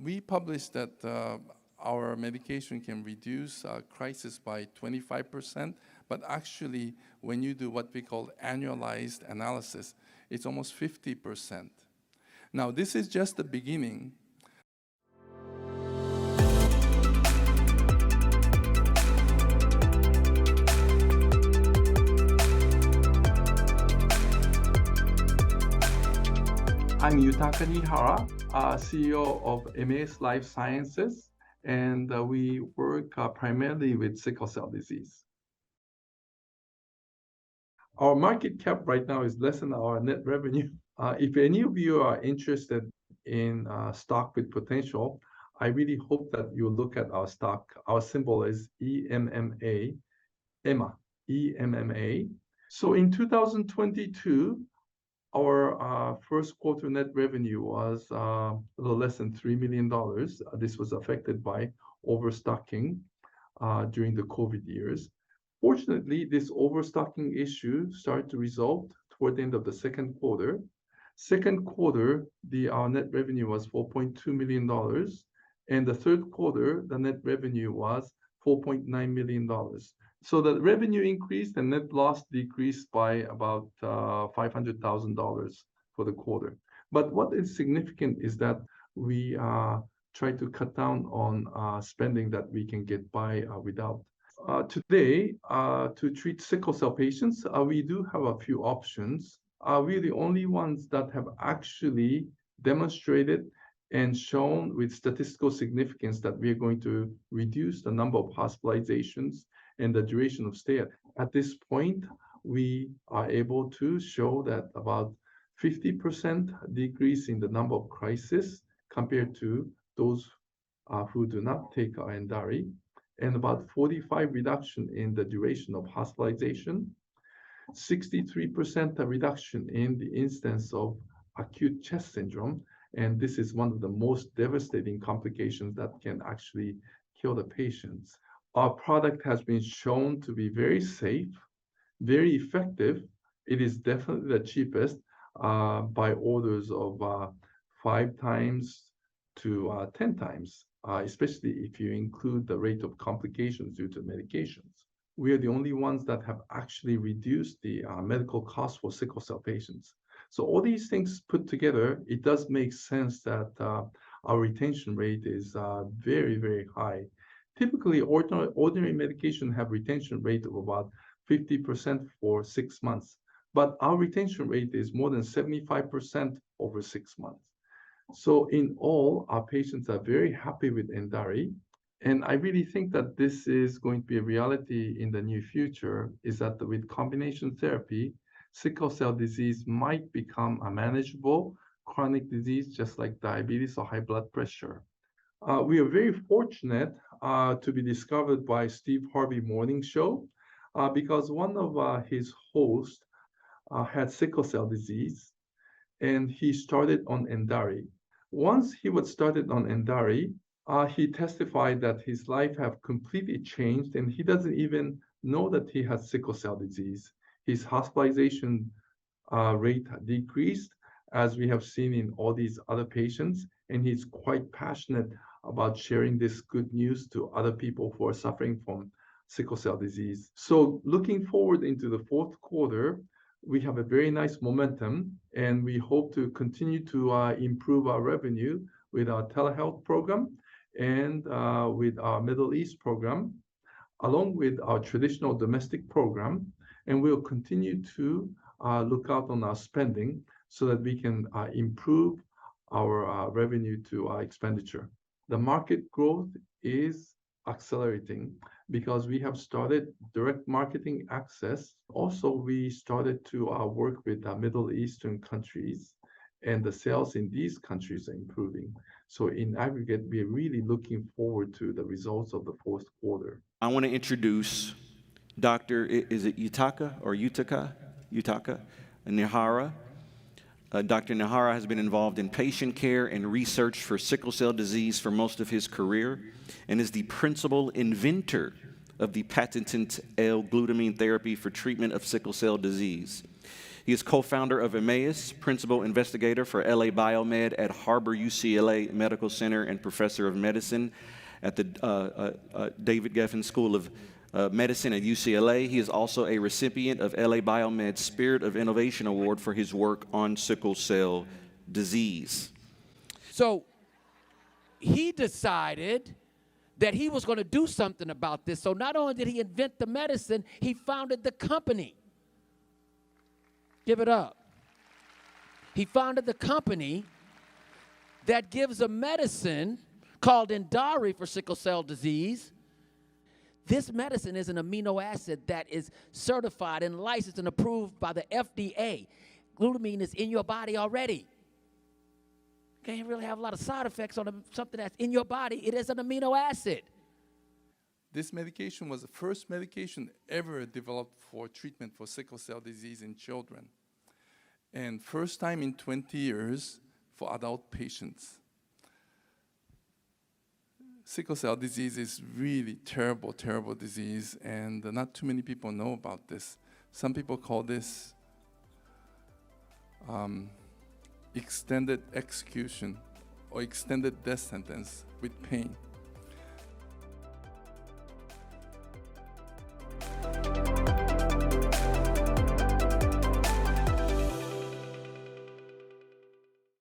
we published that our medication can reduce crisis by 25%, but actually, when you do what we call annualized analysis, it's almost 50%. Now, this is just the beginning. I'm Yutaka Niihara, CEO of Emmaus Life Sciences, and we work primarily with sickle cell disease. Our market cap right now is less than our net revenue. If any of you are interested in stock with potential, I really hope that you look at our stock. Our symbol is EMMA, EMMA. So in 2022, our first quarter net revenue was a little less than $3 million. This was affected by overstocking during the COVID years. Fortunately, this overstocking issue started to resolve toward the end of the second quarter. Second quarter, our net revenue was $4.2 million. And the third quarter, the net revenue was $4.9 million. So the revenue increased and net loss decreased by about $500,000 for the quarter. But what is significant is that we try to cut down on spending that we can get by without. Today, to treat sickle cell patients, we do have a few options. We're the only ones that have actually demonstrated and shown with statistical significance that we are going to reduce the number of hospitalizations and the duration of stay. At this point, we are able to show that about 50% decrease in the number of crises compared to those who do not take Endari, and about 45% reduction in the duration of hospitalization, 63% reduction in the instance of acute chest syndrome, and this is one of the most devastating complications that can actually kill the patients. Our product has been shown to be very safe, very effective. It is definitely the cheapest by orders of 5 times to 10 times, especially if you include the rate of complications due to medications. We are the only ones that have actually reduced the medical costs for sickle cell patients. So all these things put together, it does make sense that our retention rate is very, very high. Typically, ordinary medication have retention rate of about 50% for 6 months, but our retention rate is more than 75% over 6 months. So in all, our patients are very happy with Endari, and I really think that this is going to be a reality in the near future, is that with combination therapy, sickle cell disease might become a manageable chronic disease, just like diabetes or high blood pressure. We are very fortunate to be discovered by Steve Harvey Morning Show because one of his hosts had sickle cell disease, and he started on Endari. Once he was started on Endari, he testified that his life have completely changed, and he doesn't even know that he has sickle cell disease. His hospitalization rate decreased, as we have seen in all these other patients, and he's quite passionate about sharing this good news to other people who are suffering from sickle cell disease. So looking forward into the fourth quarter, we have a very nice momentum, and we hope to continue to improve our revenue with our telehealth program and with our Middle East program, along with our traditional domestic program. And we'll continue to look out on our spending so that we can improve our revenue to our expenditure. The market growth is accelerating because we have started direct marketing access. Also, we started to work with Middle Eastern countries, and the sales in these countries are improving. So in aggregate, we're really looking forward to the results of the fourth quarter. I want to introduce Dr. Is it Yutaka or Yutaka Niihara. Dr. Niihara has been involved in patient care and research for sickle cell disease for most of his career and is the principal inventor of the patented L-glutamine therapy for treatment of sickle cell disease. He is co-founder of Emmaus, principal investigator for LA Biomed at Harbor UCLA Medical Center, and professor of medicine at the David Geffen School of Medicine at UCLA. He is also a recipient of LA Biomed's Spirit of Innovation Award for his work on sickle cell disease. So he decided that he was going to do something about this. So not only did he invent the medicine, he founded the company. Give it up. He founded the company that gives a medicine called Indari for sickle cell disease. This medicine is an amino acid that is certified and licensed and approved by the FDA. Glutamine is in your body already. Can't really have a lot of side effects on something that's in your body. It is an amino acid. This medication was the first medication ever developed for treatment for sickle cell disease in children. And first time in 20 years for adult patients. Sickle cell disease is really terrible, terrible disease, and not too many people know about this. Some people call this extended execution or extended death sentence with pain.